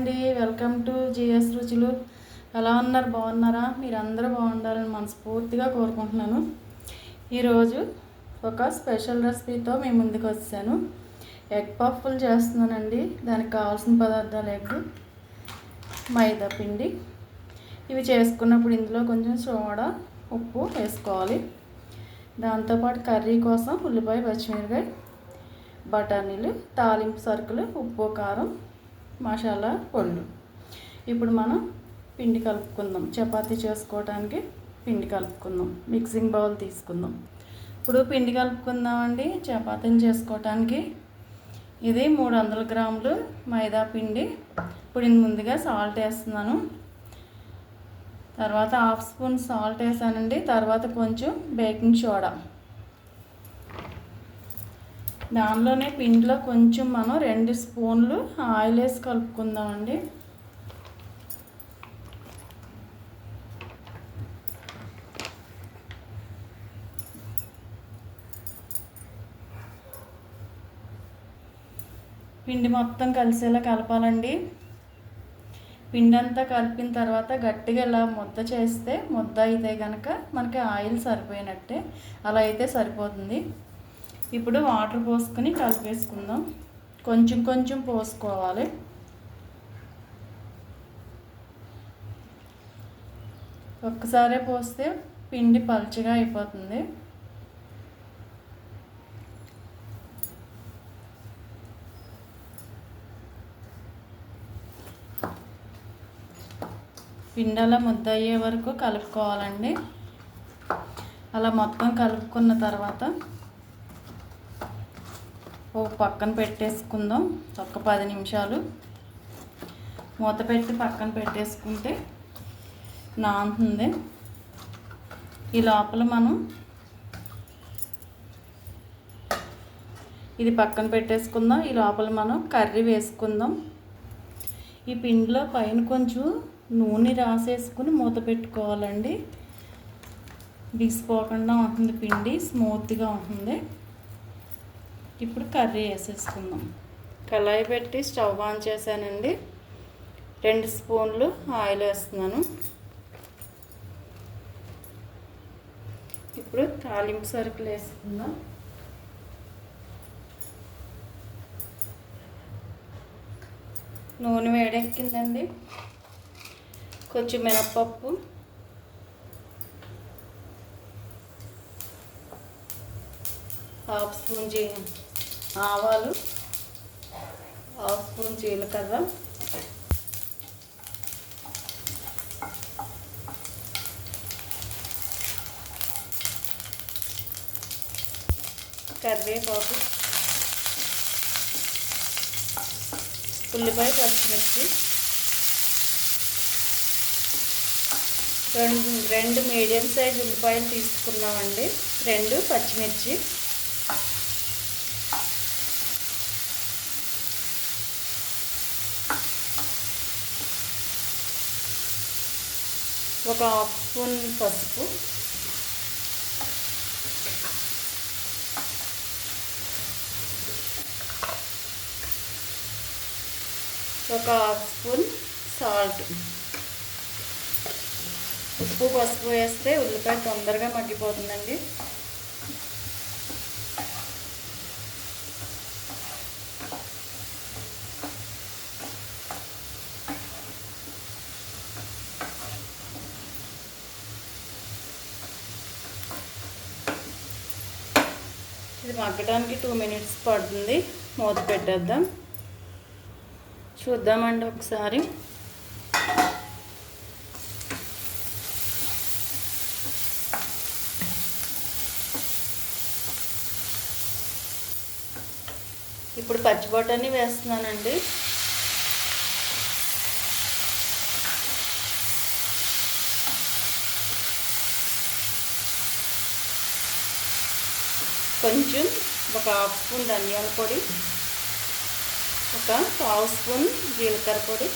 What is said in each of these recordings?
అండి, welcome to GS రుచులు. ఎలా ఉన్నారు? బాగున్నారా? మీరందరూ బాగుండాలని మనస్ఫూర్తిగా కోరుకుంటున్నాను. ఈరోజు ఒక స్పెషల్ రెసిపీతో మీ ముందుకు వచ్చాను. ఎగ్ పఫ్ఫులు చేస్తున్నానండి. దానికి కావాల్సిన పదార్థాలు ఎగ్, మైదా పిండి. ఇవి చేసుకున్నప్పుడు ఇందులో కొంచెం సోడా, ఉప్పు వేసుకోవాలి. దాంతోపాటు కర్రీ కోసం ఉల్లిపాయ, పచ్చిమిరపకాయ, బఠానీలు, తాలింపు సరుకులు, ఉప్పు, కారం, మసాలా పొళ్ళు. ఇప్పుడు మనం పిండి కలుపుకుందాం. చపాతీ చేసుకోవడానికి పిండి కలుపుకుందాం. మిక్సింగ్ బౌల్ తీసుకుందాం. ఇప్పుడు పిండి కలుపుకుందామండి. చపాతీలు చేసుకోవటానికి ఇది 300 గ్రాములు మైదా పిండి. ఇప్పుడు నేను ముందుగా సాల్ట్ వేస్తున్నాను. తర్వాత 1/2 స్పూన్ సాల్ట్ వేసానండి. తర్వాత కొంచెం బేకింగ్ సోడా. దానిలోనే పిండిలో కొంచెం మనం 2 స్పూన్లు ఆయిల్ వేసి కలుపుకుందామండి. పిండి మొత్తం కలిసేలా కలపాలండి. పిండి అంతా కలిపిన తర్వాత గట్టిగా ఇలా ముద్ద చేస్తే, ముద్ద అయితే కనుక మనకి ఆయిల్ సరిపోయినట్టే. అలా అయితే సరిపోతుంది. ఇప్పుడు వాటర్ పోసుకొని కలిపేసుకుందాం. కొంచెం కొంచెం పోసుకోవాలి. ఒక్కసారే పోస్తే పిండి పలుచగా అయిపోతుంది. పిండి అలా ముద్ద అయ్యే వరకు కలుపుకోవాలండి. అలా మొత్తం కలుపుకున్న తర్వాత ఓ పక్కన పెట్టేసుకుందాం. ఒక 10 నిమిషాలు మూత పెట్టి పక్కన పెట్టేసుకుంటే నానుతుంది. ఈ లోపల మనం ఇది పక్కన పెట్టేసుకుందాం. ఈ లోపల మనం కర్రీ వేసుకుందాం. ఈ పిండిలో పైన కొంచెం నూనె రాసేసుకుని మూత పెట్టుకోవాలండి. బిగిసిపోకుండా ఉంటుంది, పిండి స్మూత్గా ఉంటుంది. ఇప్పుడు కర్రీ వేసేసుకుందాం. కళాయి పెట్టి స్టవ్ ఆన్ చేశానండి. 2 స్పూన్లు ఆయిల్ వేస్తున్నాను. ఇప్పుడు తాలింపు సరుకులు వేసుకుందాం. నూనె వేడెక్కిందండి. కొంచెం మినప్పప్పు, హాఫ్ స్పూన్ ఆవాలు, హాఫ్ స్పూన్ జీలకర్ర, కరివేపాకు, ఉల్లిపాయ, పచ్చిమిర్చి, రెండు మీడియం సైజ్ ఉల్లిపాయలు తీసుకున్నామండి. 2 పచ్చిమిర్చి, ఒక 1/2 స్పూన్ పసుపు, ఒక 1/2 స్పూన్ సాల్ట్. ఉప్పు, పసుపు వేస్తే ఉల్లిపాయ తొందరగా మగ్గిపోతుందండి. ఇది మగ్గడానికి 2 మినిట్స్ పడుతుంది. మూత పెట్టేద్దాం. చూద్దామండి ఒకసారి. ఇప్పుడు పచ్చి బఠానీ వేస్తున్నానండి. కొంచెం ఒక 1/2 స్పూన్ ధనియాల పొడి, ఒక 1/2 స్పూన్ జీలకర్ర పొడి,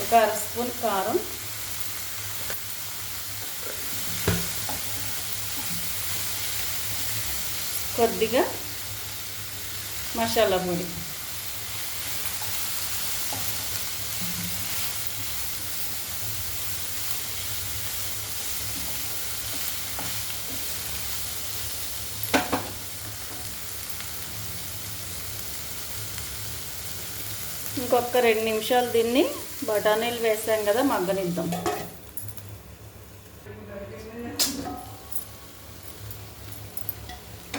ఒక 1/2 స్పూన్ కారం, కొద్దిగా మసాలా పొడి, ఇంకొక 2 నిమిషాలు దీన్ని బఠానీలు వేసాం కదా మగ్గనిద్దాం.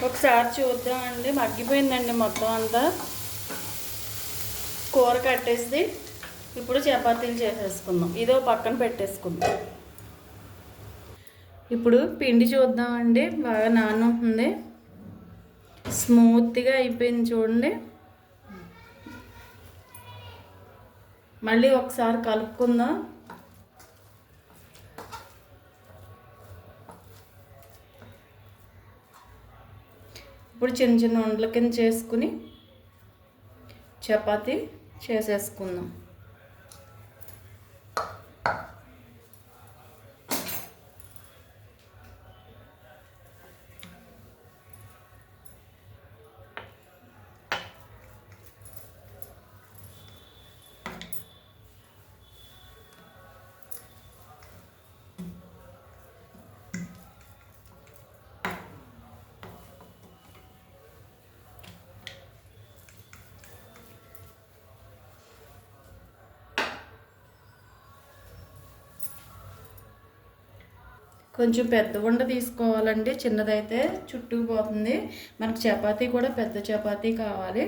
ఒకసారి చూద్దామండి. మగ్గిపోయిందండి మొత్తం అంతా. కూర కట్టేసి ఇప్పుడు చపాతీలు చేసేసుకుందాం. ఇదో పక్కన పెట్టేసుకుందాం. ఇప్పుడు పిండి చూద్దామండి. బాగా నానుంటుంది, స్మూత్గా అయిపోయింది చూడండి. మళ్ళీ ఒకసారి కలుపుకుందాం. ఇప్పుడు చిన్న చిన్న ఉండల కింద చేసుకుని చపాతీ చేసేసుకుందాం. కొంచెం పెద్ద ఉండ తీసుకోవాలండి, చిన్నదైతే చుట్టుకుపోతుంది. మనకు చపాతీ కూడా పెద్ద చపాతీ కావాలి.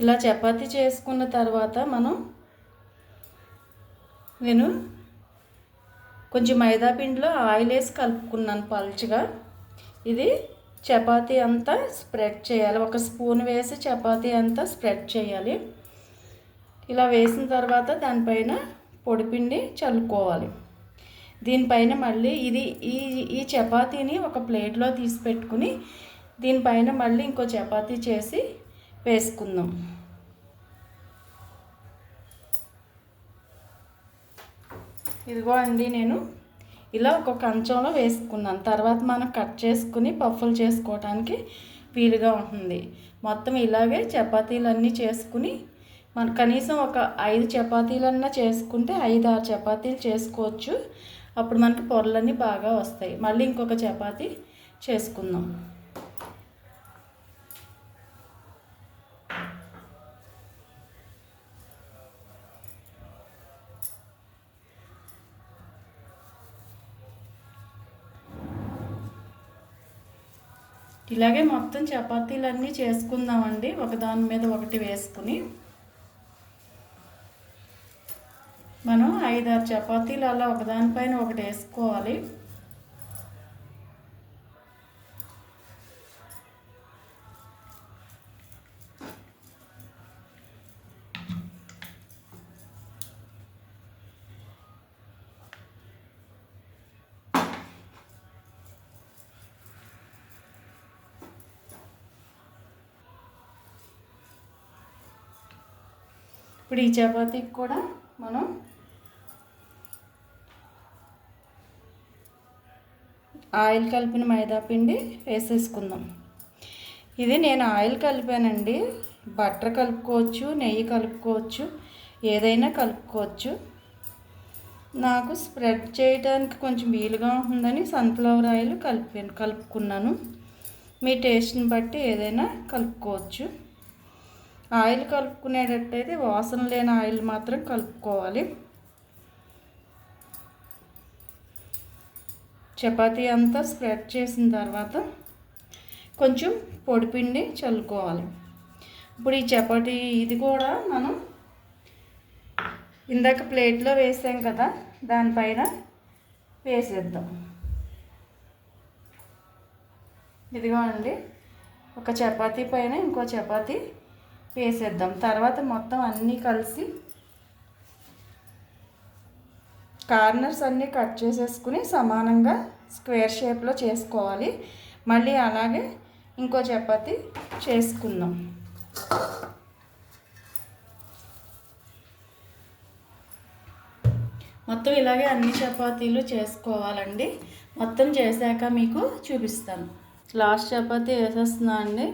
ఇలా చపాతీ చేసుకున్న తర్వాత నేను కొంచెం మైదా పిండిలో ఆయిల్ వేసి కలుపుకున్నాను పల్చగా. ఇది చపాతీ అంతా స్ప్రెడ్ చేయాలి. 1 స్పూన్ వేసి చపాతీ అంతా స్ప్రెడ్ చేయాలి. ఇలా వేసిన తర్వాత దానిపైన పొడిపిండి చల్లుకోవాలి. దీనిపైన మళ్ళీ ఈ చపాతీని ఒక ప్లేట్లో తీసి పెట్టుకుని దీనిపైన మళ్ళీ ఇంకో చపాతీ చేసి వేసుకుందాం. ఇదిగో అండి, నేను ఇలా ఒక కంచంలో వేసుకున్నాను. తర్వాత మనం కట్ చేసుకుని పఫ్ఫులు చేసుకోవడానికి వీలుగా ఉంటుంది. మొత్తం ఇలాగే చపాతీలన్నీ చేసుకుని మన కనీసం ఒక 5 చపాతీలన్నా చేసుకుంటే 5-6 చపాతీలు చేసుకోవచ్చు. అప్పుడు మనకి పొరలన్నీ బాగా వస్తాయి. మళ్ళీ ఇంకొక చపాతీ చేసుకుందాం. ఇలాగే మొత్తం చపాతీలన్నీ చేసుకుందామండి, ఒకదాని మీద ఒకటి వేసుకుని. మనం 5-6 చపాతీలు అలా ఒకదానిపైన ఒకటి వేసుకోవాలి. ఇప్పుడు ఈ చపాతీకి కూడా మనం ఆయిల్ కలిపిన మైదా పిండి వేసేసుకుందాం. ఇది నేను ఆయిల్ కలిపానండి, బటర్ కలుపుకోవచ్చు, నెయ్యి కలుపుకోవచ్చు, ఏదైనా కలుపుకోవచ్చు. నాకు స్ప్రెడ్ చేయడానికి కొంచెం వీలుగా ఉంటుందని సన్ఫ్లవర్ ఆయిల్ కలుపుకున్నాను. మీ టేస్ట్ని బట్టి ఏదైనా కలుపుకోవచ్చు. ఆయిల్ కలుపుకునేటట్టయితే వాసన లేని ఆయిల్ మాత్రం కలుపుకోవాలి. చపాతీ అంతా స్ప్రెడ్ చేసిన తర్వాత కొంచెం పొడిపిండి చల్లుకోవాలి. ఇప్పుడు ఈ చపాతీ ఇది కూడా మనం ఇందాక ప్లేట్లో వేసాం కదా, దానిపైన వేసేద్దాం. ఇదిగోండి, ఒక చపాతీ పైన ఇంకో చపాతీ వేసేద్దాం. తర్వాత మొత్తం అన్నీ కలిసి కార్నర్స్ అన్నీ కట్ చేసేసుకుని సమానంగా స్క్వేర్ షేప్లో చేసుకోవాలి. మళ్ళీ అలాగే ఇంకో చపాతీ చేసుకుందాం. మొత్తం ఇలాగే అన్ని చపాతీలు చేసుకోవాలండి. మొత్తం చేశాక మీకు చూపిస్తాను. లాస్ట్ చపాతీ వేసేస్తున్నా అండి.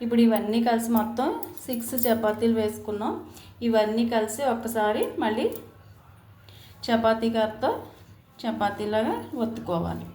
ఇప్పుడు ఇవన్నీ కలిసి మొత్తం 6 చపాతీలు వేసుకున్నాం. ఇవన్నీ కలిసి ఒక్కసారి మళ్ళీ చపాతీ కర్రతో చపాతీలాగా ఒత్తుకోవాలి.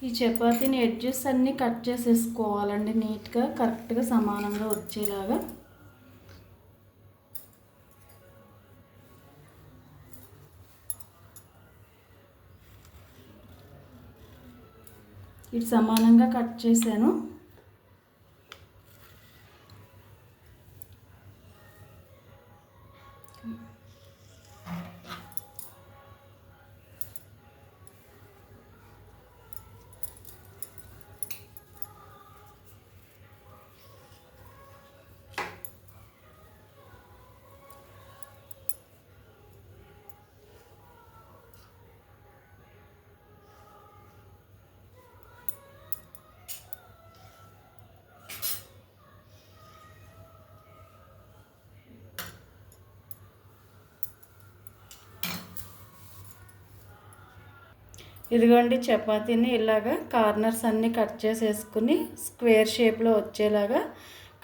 ఈ చపాతీని ఎడ్జెస్ అన్నీ కట్ చేసేసుకోవాలండి, నీట్గా కరెక్ట్గా సమానంగా వచ్చేలాగా. ఇటు సమానంగా కట్ చేశాను. ఇదిగోండి, చపాతీని ఇలాగా కార్నర్స్ అన్నీ కట్ చేసేసుకుని స్క్వేర్ షేప్లో వచ్చేలాగా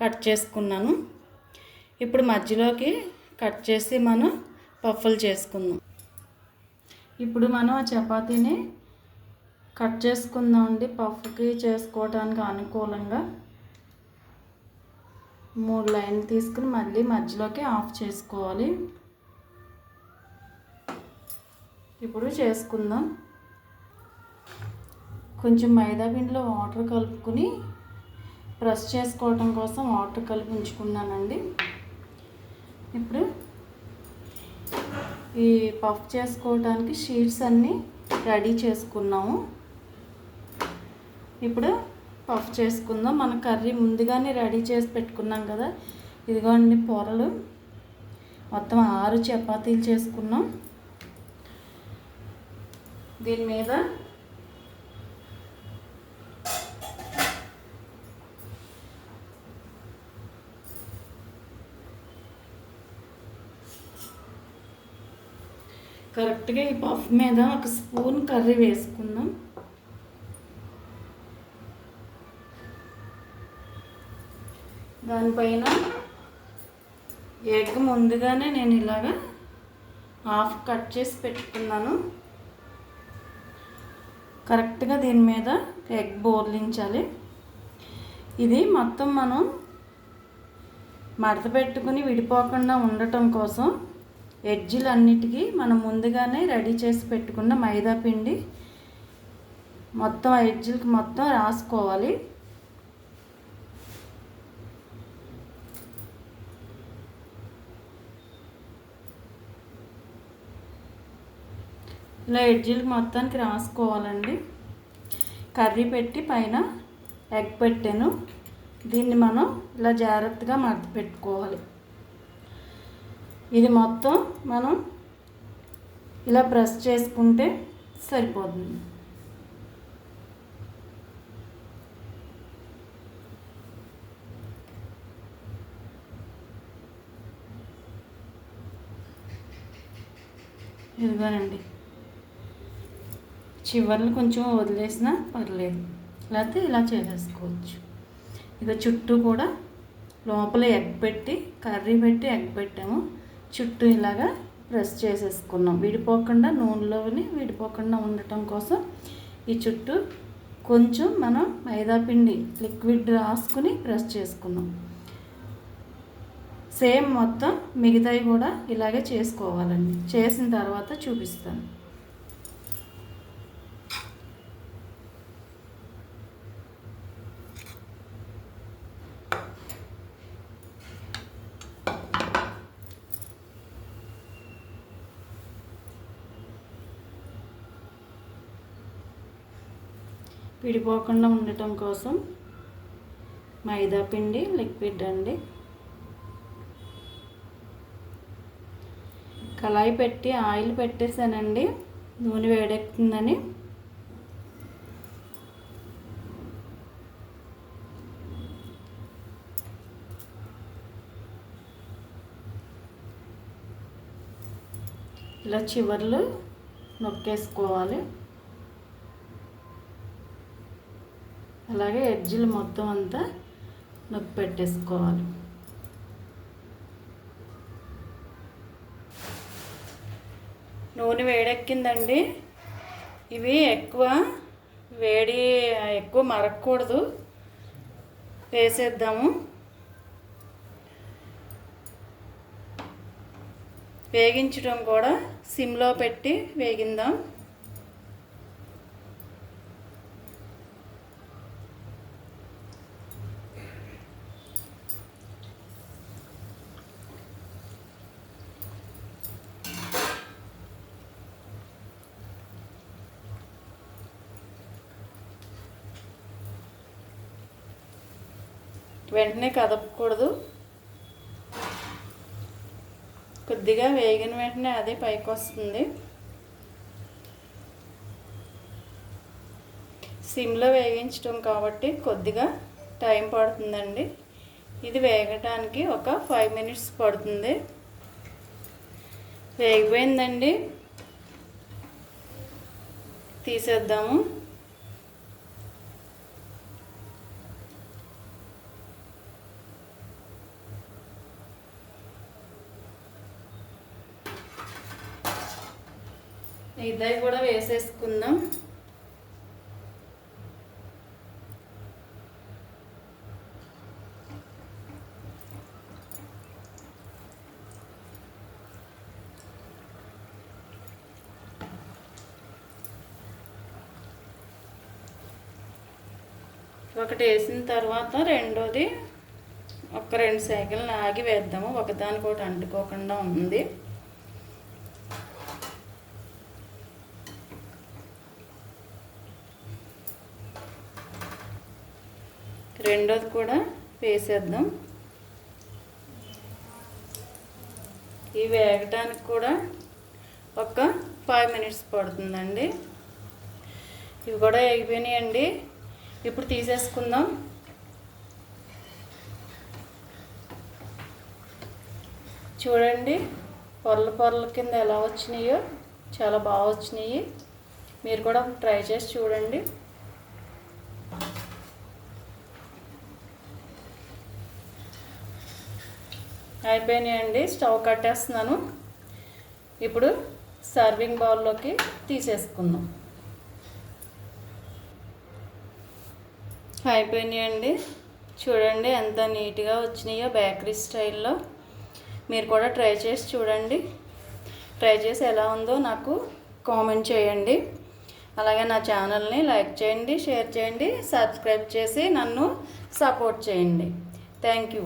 కట్ చేసుకున్నాను. ఇప్పుడు మధ్యలోకి కట్ చేసి మనం పఫ్ఫులు చేసుకుందాం. ఇప్పుడు మనం ఆ చపాతీని కట్ చేసుకుందామండి. పఫ్కి చేసుకోవడానికి అనుకూలంగా 3 లైన్లు తీసుకుని మళ్ళీ మధ్యలోకి ఆఫ్ చేసుకోవాలి. ఇప్పుడు చేసుకుందాం. కొంచెం మైదా పిండిలో వాటర్ కలుపుకొని ప్రెస్ చేసుకోవటం కోసం వాటర్ కలిపి ఉంచుకున్నానండి. ఇప్పుడు ఈ పఫ్ చేసుకోవడానికి షీట్స్ అన్నీ రెడీ చేసుకున్నాము. ఇప్పుడు పఫ్ చేసుకుందాం. మన కర్రీ ముందుగానే రెడీ చేసి పెట్టుకున్నాం కదా. ఇదిగోండి పొరలు, మొత్తం 6 చపాతీలు చేసుకున్నాం. దీని మీద కరెక్ట్గా ఈ పఫ్ మీద ఒక స్పూన్ కర్రీ వేసుకుందాం. దానిపైన ఎగ్ ముందుగానే నేను ఇలాగా హాఫ్ కట్ చేసి పెట్టుకున్నాను. కరెక్ట్గా దీని మీద ఎగ్ బోర్లించాలి. ఇది మొత్తం మనం మడత పెట్టుకుని విడిపోకుండా ఉండటం కోసం ఎడ్జులన్నిటికీ మనం ముందుగానే రెడీ చేసి పెట్టుకున్న మైదా పిండి మొత్తం ఎడ్జులకి మొత్తం రాసుకోవాలి. ఇలా ఎడ్జులకి మొత్తానికి రాసుకోవాలండి. కర్రీ పెట్టి పైన ఎగ్ పెట్టాను. దీన్ని మనం ఇలా జాగ్రత్తగా మడత పెట్టుకోవాలి. ఇది మొత్తం మనం ఇలా ప్రెస్ చేసుకుంటే సరిపోతుంది. ఇదిగోనండి, చివర్లు కొంచెం వదిలేసినా పర్లేదు, లేకపోతే ఇలా చేసేసుకోవచ్చు. ఇక చుట్టూ కూడా లోపల ఎగ్ పెట్టి కర్రీ పెట్టి ఎగ్ పెట్టాము. చుట్టూ ఇలాగా ప్రెస్ చేసేసుకున్నాం. విడిపోకుండా నూనెలోని విడిపోకుండా ఉండటం కోసం ఈ చుట్టూ కొంచెం మనం మైదాపిండి లిక్విడ్ రాసుకుని ప్రెస్ చేసుకున్నాం. సేమ్ మొత్తం మిగతాయి కూడా ఇలాగే చేసుకోవాలండి. చేసిన తర్వాత చూపిస్తాను. విడిపోకుండా ఉండటం కోసం మైదా పిండి లిక్విడ్ అండి. కళాయి పెట్టి ఆయిల్ పెట్టేసానండి, నూనె వేడెక్కుతుందని. ఇలా చివర్లు నొక్కేసుకోవాలి. అలాగే ఎడ్జులు మొత్తం అంతా నొక్కి పెట్టేసుకోవాలి. నూనె వేడెక్కిందండి. ఇవి ఎక్కువ మరగకూడదు. వేసేద్దాము. వేగించడం కూడా సిమ్లో పెట్టి వేగిందాం. వెంటనే కదపకూడదు. కొద్దిగా వేగిన వెంటనే అదే పైకి వస్తుంది. సిమ్లో వేగించడం కాబట్టి కొద్దిగా టైం పడుతుందండి. ఇది వేగటానికి ఒక 5 minutes పడుతుంది. వేగిపోయిందండి, తీసేద్దాము. ఇద్దరు కూడా వేసేసుకుందాం. ఒకటి వేసిన తర్వాత రెండోది ఒక 2 సెకండ్లు ఆగి వేద్దాము. ఒకదానికొకటి అంటుకోకుండా ఉంది. రెండోది కూడా వేసేద్దాం. ఇవి వేగటానికి కూడా ఒక 5 minutes పడుతుందండి. ఇవి కూడా వేగిపోయినాయండి. ఇప్పుడు తీసేసుకుందాం. చూడండి, పొరల కింద ఎలా వచ్చినాయో చాలా బాగా వచ్చినాయి. మీరు కూడా ట్రై చేసి చూడండి. అయిపోయినాయండి. స్టవ్ కట్టేస్తున్నాను. ఇప్పుడు సర్వింగ్ బౌల్లోకి తీసేసుకుందాం. అయిపోయినాయండి. చూడండి ఎంత నీట్గా వచ్చినాయో బేకరీ స్టైల్లో. మీరు కూడా ట్రై చేసి చూడండి. ట్రై చేసి ఎలా ఉందో నాకు కామెంట్ చేయండి. అలాగే నా ఛానల్ని లైక్ చేయండి, షేర్ చేయండి, సబ్స్క్రైబ్ చేసి నన్ను సపోర్ట్ చేయండి. Thank you.